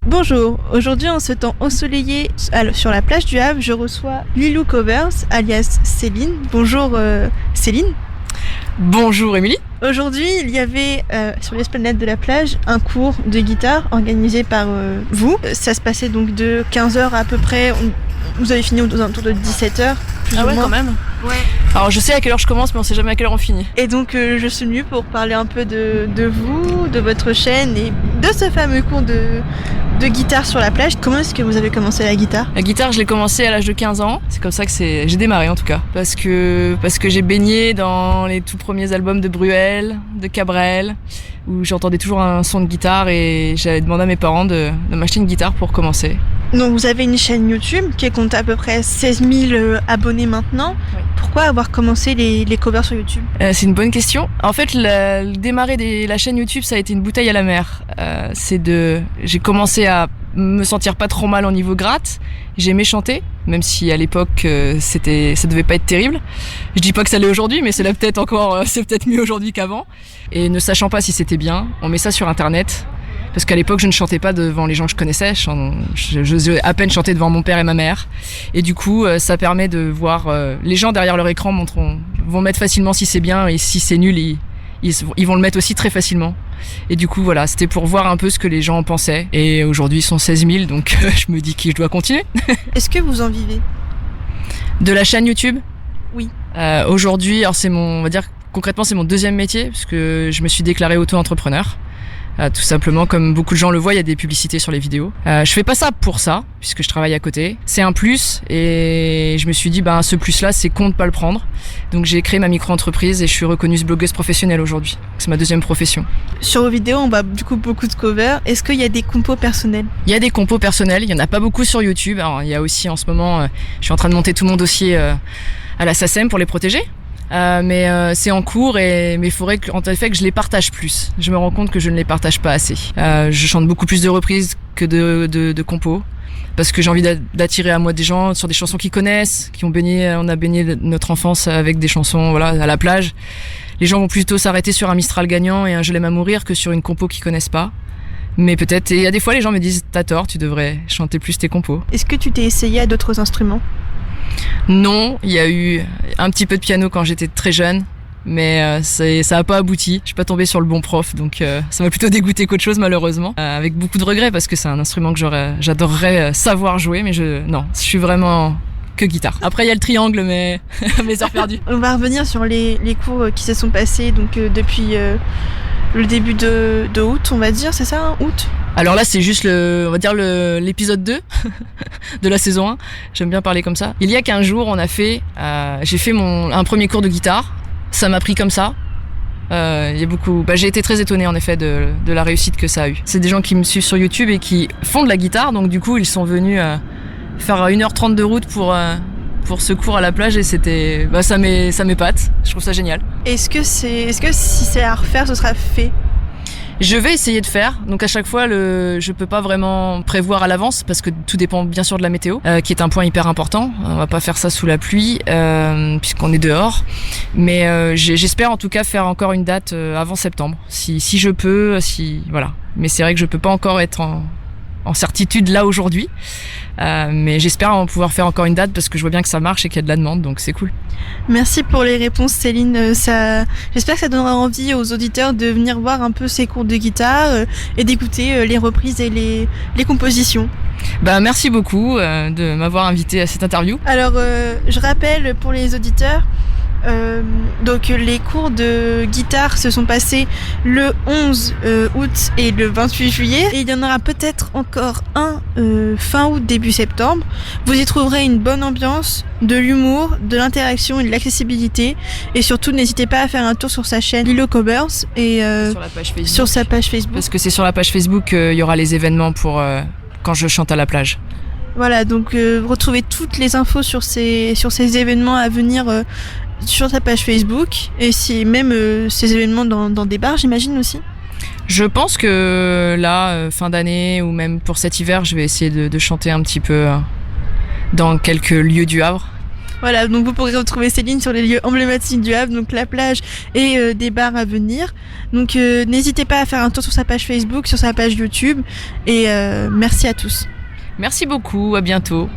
Bonjour, aujourd'hui en ce temps ensoleillé sur la plage du Havre, je reçois Lilou Covers alias Céline. Bonjour Céline. Bonjour Émilie. Aujourd'hui, il y avait sur l'esplanade de la plage un cours de guitare organisé par vous. Ça se passait donc de 15h à peu près. Vous avez fini aux alentours de 17h. Ah ouais, quand même. Ouais. Alors je sais à quelle heure je commence, mais on sait jamais à quelle heure on finit. Et donc je suis venue pour parler un peu de vous, de votre chaîne et de ce fameux cours de guitare sur la plage. Comment est-ce que vous avez commencé la guitare ? La guitare, je l'ai commencé à l'âge de 15 ans. C'est comme ça que j'ai démarré en tout cas. Parce que j'ai baigné dans les tout premiers albums de Bruel, de Cabrel, où j'entendais toujours un son de guitare et j'avais demandé à mes parents de m'acheter une guitare pour commencer. Donc vous avez une chaîne YouTube qui compte à peu près 16 000 abonnés maintenant. Oui. Pourquoi avoir commencé les covers sur YouTube ? C'est une bonne question. En fait, le démarrer de la chaîne YouTube, ça a été une bouteille à la mer. J'ai commencé à me sentir pas trop mal au niveau gratte. J'aimais chanter, même si à l'époque ça devait pas être terrible. Je dis pas que ça l'est aujourd'hui, mais c'est peut-être mieux aujourd'hui qu'avant. Et ne sachant pas si c'était bien, on met ça sur internet. Parce qu'à l'époque, je ne chantais pas devant les gens que je connaissais. Je à peine chanter devant mon père et ma mère. Et du coup, ça permet de voir les gens derrière leur écran vont mettre facilement si c'est bien, et si c'est nul, ils vont le mettre aussi très facilement. Et du coup, voilà, c'était pour voir un peu ce que les gens en pensaient. Et aujourd'hui, ils sont 16 000, donc je me dis que je dois continuer. Est-ce que vous en vivez ? De la chaîne YouTube ? Oui. Aujourd'hui, alors on va dire concrètement, c'est mon deuxième métier, parce que je me suis déclarée auto-entrepreneur. Tout simplement, comme beaucoup de gens le voient, il y a des publicités sur les vidéos. Je fais pas ça pour ça, puisque je travaille à côté. C'est un plus, et je me suis dit, ce plus-là, c'est con de pas le prendre. Donc j'ai créé ma micro-entreprise et je suis reconnue blogueuse professionnelle aujourd'hui. C'est ma deuxième profession. Sur vos vidéos, on voit du coup beaucoup de covers. Est-ce qu'il y a des compos personnels ? Il y a des compos personnels, il y en a pas beaucoup sur YouTube. Alors il y a aussi en ce moment, je suis en train de monter tout mon dossier à la SACEM pour les protéger. Mais c'est en cours, mais il faudrait que je les partage plus. Je me rends compte que je ne les partage pas assez. Je chante beaucoup plus de reprises que de compos, parce que j'ai envie d'attirer à moi des gens sur des chansons qu'ils connaissent, on a baigné notre enfance avec des chansons, voilà, à la plage. Les gens vont plutôt s'arrêter sur un Mistral gagnant et un Je l'aime à mourir que sur une compo qu'ils connaissent pas. Mais peut-être, et il y a des fois les gens me disent t'as tort, tu devrais chanter plus tes compos. Est-ce que tu t'es essayé à d'autres instruments ? Non, il y a eu un petit peu de piano quand j'étais très jeune, mais ça a pas abouti. Je suis pas tombée sur le bon prof, donc ça m'a plutôt dégoûté qu'autre chose malheureusement. Avec beaucoup de regrets, parce que c'est un instrument que j'adorerais savoir jouer, mais je suis vraiment que guitare. Après il y a le triangle, mais mes heures perdues. On va revenir sur les cours qui se sont passés donc depuis le début de août, on va dire, c'est ça, hein, août ? Alors là, c'est juste l'épisode 2 de la saison 1. J'aime bien parler comme ça. Il y a 15 jours, j'ai fait un premier cours de guitare. Ça m'a pris comme ça. J'ai été très étonnée en effet de la réussite que ça a eu. C'est des gens qui me suivent sur YouTube et qui font de la guitare, donc du coup, ils sont venus faire 1h30 de route pour ce cours à la plage, et c'était ça m'épate. Je trouve ça génial. Est-ce que si c'est à refaire, ce sera fait ? Je vais essayer de faire. Donc à chaque fois, je peux pas vraiment prévoir à l'avance, parce que tout dépend bien sûr de la météo, qui est un point hyper important. On va pas faire ça sous la pluie, puisqu'on est dehors. Mais j'espère en tout cas faire encore une date avant septembre, si je peux, voilà. Mais c'est vrai que je peux pas encore être en certitude là aujourd'hui. Mais j'espère pouvoir faire encore une date, parce que je vois bien que ça marche et qu'il y a de la demande, donc c'est cool. Merci pour les réponses Céline, j'espère que ça donnera envie aux auditeurs de venir voir un peu ces cours de guitare et d'écouter les reprises et les compositions. Merci beaucoup de m'avoir invité à cette interview. Alors je rappelle pour les auditeurs, donc les cours de guitare se sont passés le 11 août et le 28 juillet, et il y en aura peut-être encore un fin août début septembre. Vous y trouverez une bonne ambiance, de l'humour, de l'interaction et de l'accessibilité, et surtout n'hésitez pas à faire un tour sur sa chaîne Lilou Covers et sur sa page Facebook, parce que c'est sur la page Facebook qu'il y aura les événements pour quand je chante à la plage. Voilà, donc retrouvez toutes les infos sur ces événements à venir sur sa page Facebook, et si même ces événements dans des bars, j'imagine aussi. Je pense que là, fin d'année ou même pour cet hiver, je vais essayer de chanter un petit peu dans quelques lieux du Havre. Voilà, donc vous pourrez retrouver Céline sur les lieux emblématiques du Havre, donc la plage et des bars à venir. Donc n'hésitez pas à faire un tour sur sa page Facebook, sur sa page YouTube et merci à tous. Merci beaucoup, à bientôt.